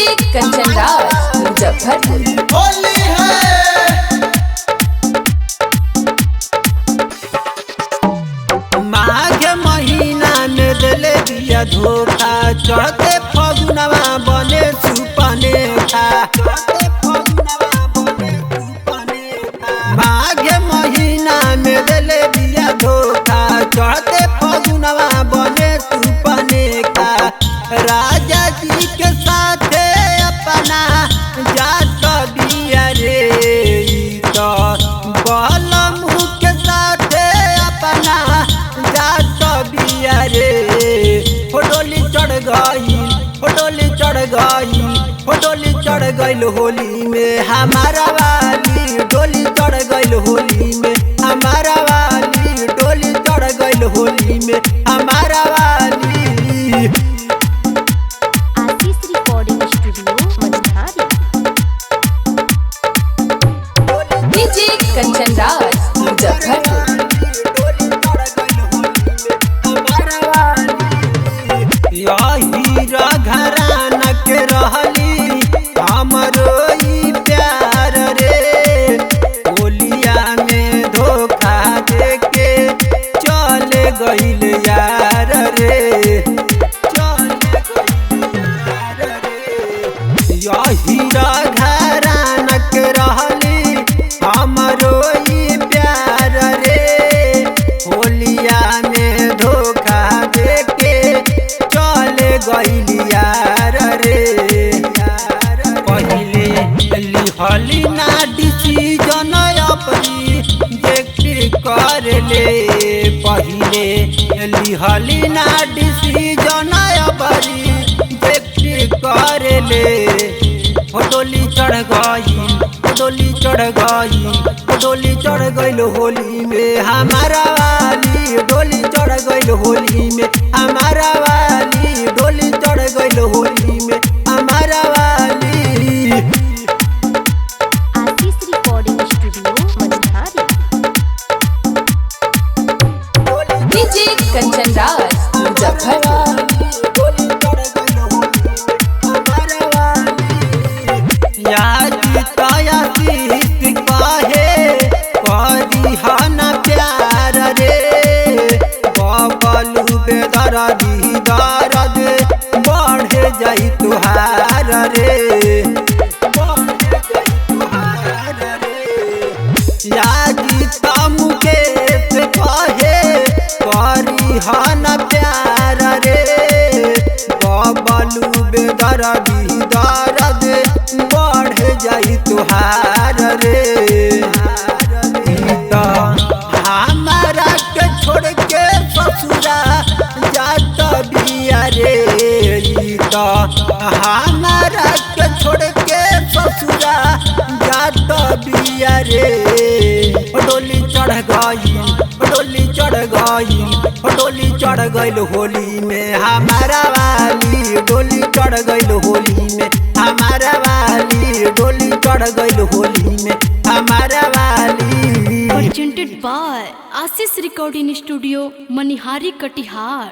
कंचन राज मुजफ्फरपुर। होली है माघ महीना में दिले दिया धोखा, चढ़ते फगुनवा बने सुपने खा। माघ महीना में दिले दिया धोखा, चढ़ते फगुनवा बने सुपने खा। राजा जी के साथ अपना जात बिया रे, तो बलमू के साथ अपना जात बिया रे। फोटोली चढ़ गई, फोटोली चढ़ गई, फोटोली चढ़ गई होली में हमारा वाली। डोली चढ़ गई होली में हमारा वाली, डोली चढ़ गई होली में हमारा वाली। Ashish recording studio Manihari. DJ Kanchan Raj Muzaffarpur. हीरा घरान के रहली हमरो ई प्यार रे, होलिया में धोखा देके चले गइल यार रे, चले गइल यार रे। हीरा घरान के रहली हमरो ई प्यार रे, होलिया में धोखा देके चले गइल यार रे। पहिले लिहली ना डिसीजन अपनी देखी कर ले, पहिले लिहली ना डिसीजन अपनी देखी कर ले। फोटोली चढ़ गई, फोटोली चढ़ गई, फोटोली चढ़ गई होली में हमारा वाली। डोली चढ़ गई होली में हमारा वाली, डोली चढ़ गई होली में हमारा वाली। Ashish recording studio Manihari. DJ Kanchan Raj Muzaffarpur. प्यार रे बबलू बेदर्दी दर्द बढ़े जाई तुहार रे, बढ़े जाई तुहार रे। यागी तमु के कहे करी हन प्यार रे, बबलू बेदर्दी दर्द बढ़े जाई तुहार रे। हमारा के छोड़ के ससुरा जात बिया रे, तो हमारा के छोड़ के ससुरा जात बिया रे। डोली चढ़ गई, डोली चढ़ गई, डोली चढ़ गई होली में हमारा वाली। डोली चढ़ गई होली में हमारा वाली, डोली चढ़ गई होली में हमारा वाली। presented by Ashish recording studio Manihari Katihar.